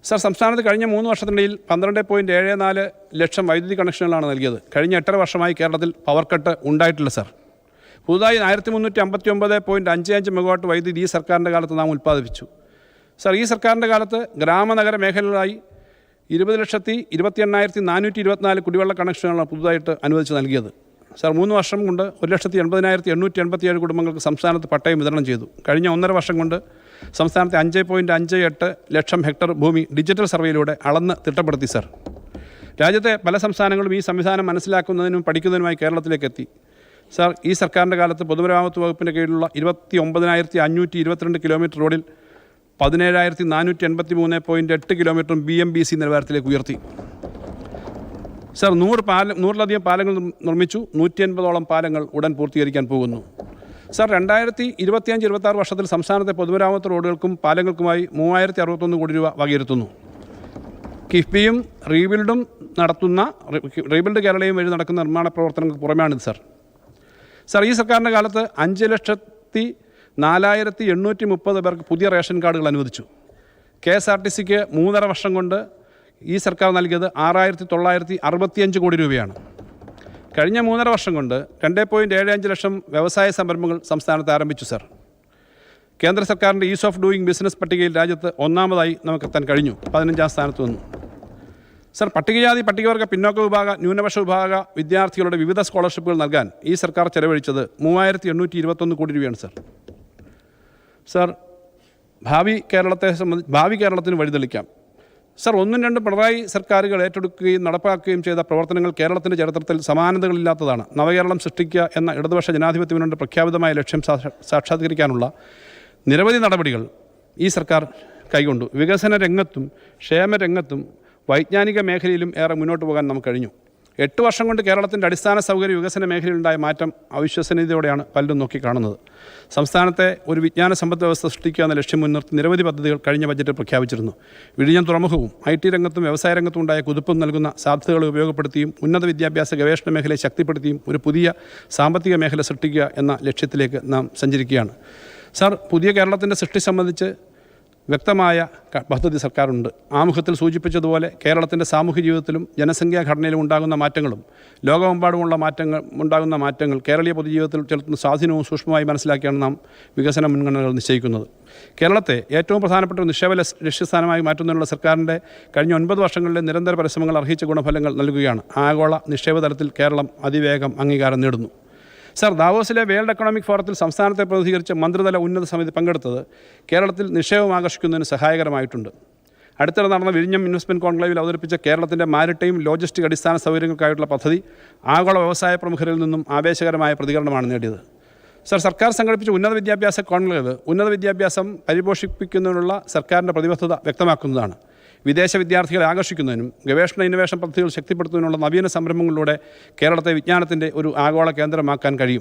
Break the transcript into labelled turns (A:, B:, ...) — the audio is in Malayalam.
A: സർ, സംസ്ഥാനത്ത് കഴിഞ്ഞ 3 വർഷത്തിനിടയിൽ 12.74 ലക്ഷം വൈദ്യുതി കണക്ഷനുകളാണ് നൽകിയത്. കഴിഞ്ഞ 8.5 വർഷമായി കേരളത്തിൽ പവർ കട്ട് ഉണ്ടായിട്ടില്ല സർ. പുതുതായി 1359.55 മെഗാവാട്ട് വൈദ്യുതി ഈ സർക്കാരിൻ്റെ കാലത്ത് നാം ഉൽപ്പാദിപ്പിച്ചു. സർ, ഈ സർക്കാരിൻ്റെ കാലത്ത് ഗ്രാമനഗര മേഖലകളായി 20,28,424 കുടിവെള്ള കണക്ഷനുകളാണ് പുതുതായിട്ട് അനുവദിച്ച് നൽകിയത്. സർ, 3 വർഷം കൊണ്ട് 1,80,887 കുടുംബങ്ങൾക്ക് സംസ്ഥാനത്ത് പട്ടയം വിതരണം ചെയ്തു. കഴിഞ്ഞ 1.5 വർഷം കൊണ്ട് സംസ്ഥാനത്തെ 5.58 ലക്ഷം ഹെക്ടർ ഭൂമി ഡിജിറ്റൽ സർവേയിലൂടെ അളന്ന് തിട്ടപ്പെടുത്തി. സർ, രാജ്യത്തെ പല സംസ്ഥാനങ്ങളും ഈ സംവിധാനം മനസ്സിലാക്കുന്നതിനും പഠിക്കുന്നതിനുമായി കേരളത്തിലേക്ക് എത്തി. സർ, ഈ സർക്കാരിൻ്റെ കാലത്ത് പൊതുമരാമത്ത് വകുപ്പിൻ്റെ കീഴിലുള്ള 29,522 കിലോമീറ്റർ റോഡിൽ 17,483.8 കിലോമീറ്ററും BMBC നിലവാരത്തിലേക്ക് ഉയർത്തി. സർ, 100-ലധികം പാലങ്ങൾ നിർമ്മിച്ചു. 180ഓളം പാലങ്ങൾ ഉടൻ പൂർത്തീകരിക്കാൻ പോകുന്നു. സർ, 2025-26 വർഷത്തിൽ സംസ്ഥാനത്തെ പൊതുമരാമത്ത് റോഡുകൾക്കും പാലങ്ങൾക്കുമായി 3,061 കോടി രൂപ വകയിരുത്തുന്നു. കിഫ്ബിയും റീബിൽഡ് കേരളയും വഴി നടക്കുന്ന നിർമ്മാണ പ്രവർത്തനങ്ങൾക്ക് പുറമെയാണിത്. സർ, ഈ സർക്കാരിൻ്റെ കാലത്ത് 5,04,830 പേർക്ക് പുതിയ റേഷൻ കാർഡുകൾ അനുവദിച്ചു. KSRTCക്ക് 3.5 വർഷം കൊണ്ട് ഈ സർക്കാർ നൽകിയത് 6,965 കോടി രൂപയാണ്. കഴിഞ്ഞ 3.5 വർഷം കൊണ്ട് 2.75 ലക്ഷം വ്യവസായ സംരംഭങ്ങൾ സംസ്ഥാനത്ത് ആരംഭിച്ചു. സർ, കേന്ദ്ര സർക്കാരിൻ്റെ ഈസ് ഓഫ് ഡൂയിങ് ബിസിനസ് പട്ടികയിൽ രാജ്യത്ത് 1ാമതായി നമുക്കെത്താൻ കഴിഞ്ഞു. 15ാം സ്ഥാനത്ത് വന്നു. സർ, പട്ടികജാതി പട്ടികവർഗ പിന്നോക്ക വിഭാഗ ന്യൂനപക്ഷ വിഭാഗ വിദ്യാർത്ഥികളുടെ വിവിധ സ്കോളർഷിപ്പുകൾ നൽകാൻ ഈ സർക്കാർ ചെലവഴിച്ചത് 3,821 കോടി രൂപയാണ്. സർ, ഭാവി കേരളത്തിന് വഴിതെളിക്കാം. സർ, 1-2 പിണറായി സർക്കാരുകൾ ഏറ്റെടുക്കുകയും നടപ്പാക്കുകയും ചെയ്ത പ്രവർത്തനങ്ങൾ കേരളത്തിൻ്റെ ചരിത്രത്തിൽ സമാനതകളില്ലാത്തതാണ്. നവകേരളം സൃഷ്ടിക്കുക എന്ന ഇടതുപക്ഷ ജനാധിപത്യ മുന്നണിയുടെ പ്രഖ്യാപിതമായ ലക്ഷ്യം സാക്ഷാത്കരിക്കാനുള്ള നിരവധി നടപടികൾ ഈ സർക്കാർ കൈക്കൊണ്ടു. വികസന രംഗത്തും ക്ഷേമരംഗത്തും വൈജ്ഞാനിക മേഖലയിലും ഏറെ മുന്നോട്ട് പോകാൻ നമുക്ക് കഴിഞ്ഞു. 8 വർഷം കൊണ്ട് കേരളത്തിൻ്റെ അടിസ്ഥാന സൗകര്യ വികസന മേഖലയിലുണ്ടായ മാറ്റം അവിശ്വസനീയതയോടെയാണ് പലരും നോക്കിക്കാണുന്നത്. സംസ്ഥാനത്തെ ഒരു വിജ്ഞാന സമ്പദ് വ്യവസ്ഥ സൃഷ്ടിക്കുക എന്ന ലക്ഷ്യം മുൻനിർത്തി നിരവധി പദ്ധതികൾ കഴിഞ്ഞ ബജറ്റിൽ പ്രഖ്യാപിച്ചിരുന്നു. വിഴിഞ്ഞം തുറമുഖവും IT രംഗത്തും വ്യവസായ രംഗത്തും ഉണ്ടായ കുതിപ്പും നൽകുന്ന സാധ്യതകളെ ഉപയോഗപ്പെടുത്തിയും ഉന്നത വിദ്യാഭ്യാസ ഗവേഷണ മേഖലയെ ശക്തിപ്പെടുത്തിയും ഒരു പുതിയ സാമ്പത്തിക മേഖല സൃഷ്ടിക്കുക എന്ന ലക്ഷ്യത്തിലേക്ക് നാം സഞ്ചരിക്കുകയാണ്. സർ, പുതിയ കേരളത്തിൻ്റെ സൃഷ്ടി സംബന്ധിച്ച് വ്യക്തമായ പദ്ധതി സർക്കാരുണ്ട്. ആമുഖത്തിൽ സൂചിപ്പിച്ചതുപോലെ കേരളത്തിൻ്റെ സാമൂഹ്യ ജീവിതത്തിലും ജനസംഖ്യാ ഘടനയിലും ഉണ്ടാകുന്ന മാറ്റങ്ങളും ലോകമെമ്പാടുമുള്ള ഉണ്ടാകുന്ന മാറ്റങ്ങൾ കേരളീയ പൊതുജീവിതത്തിൽ ചെലുത്തുന്ന സ്വാധീനവും സൂക്ഷ്മമായി മനസ്സിലാക്കിയാണ് നാം വികസന മുൻഗണനകൾ നിശ്ചയിക്കുന്നത്. കേരളത്തെ ഏറ്റവും പ്രധാനപ്പെട്ട ഒരു നിക്ഷേപ ലക്ഷ്യസ്ഥാനമായി മാറ്റുന്നതിനുള്ള സർക്കാരിൻ്റെ കഴിഞ്ഞ 9 വർഷങ്ങളിലെ നിരന്തര പരിശ്രമങ്ങൾ അർഹിച്ച ഗുണഫലങ്ങൾ നൽകുകയാണ്. ആഗോള നിക്ഷേപ തലത്തിൽ കേരളം അതിവേഗം അംഗീകാരം നേടുന്നു. സർ, ദാവോസിലെ വേൾഡ് എക്കണോമിക് ഫോറത്തിൽ സംസ്ഥാനത്തെ പ്രതിനിധീകരിച്ച് മന്ത്രിതല ഉന്നത സമിതി പങ്കെടുത്തത് കേരളത്തിൽ നിക്ഷേപം ആകർഷിക്കുന്നതിന് സഹായകരമായിട്ടുണ്ട്. അടുത്തിടെ നടന്ന വിഴിഞ്ഞം ഇൻവെസ്റ്റ്മെൻറ്റ് കോൺക്ലേവിൽ അവതരിപ്പിച്ച കേരളത്തിൻ്റെ മാരിടൈം ലോജിസ്റ്റിക് അടിസ്ഥാന സൗകര്യങ്ങൾക്കായിട്ടുള്ള പദ്ധതി ആഗോള വ്യവസായ പ്രമുഖരിൽ നിന്നും ആവേശകരമായ പ്രതികരണമാണ് നേടിയത്. സർ, സർക്കാർ സംഘടിപ്പിച്ച ഉന്നത വിദ്യാഭ്യാസ കോൺക്ലേവ് ഉന്നത വിദ്യാഭ്യാസം പരിപോഷിപ്പിക്കുന്നതിനുള്ള സർക്കാരിൻ്റെ പ്രതിബദ്ധത വ്യക്തമാക്കുന്നതാണ്. വിദേശ വിദ്യാർത്ഥികളെ ആകർഷിക്കുന്നതിനും ഗവേഷണ ഇന്നൊവേഷൻ പദ്ധതികൾ ശക്തിപ്പെടുത്തുന്നതിനുള്ള നവീന സംരംഭങ്ങളിലൂടെ കേരളത്തെ വിജ്ഞാനത്തിൻ്റെ ഒരു ആഗോള കേന്ദ്രമാക്കാൻ കഴിയും.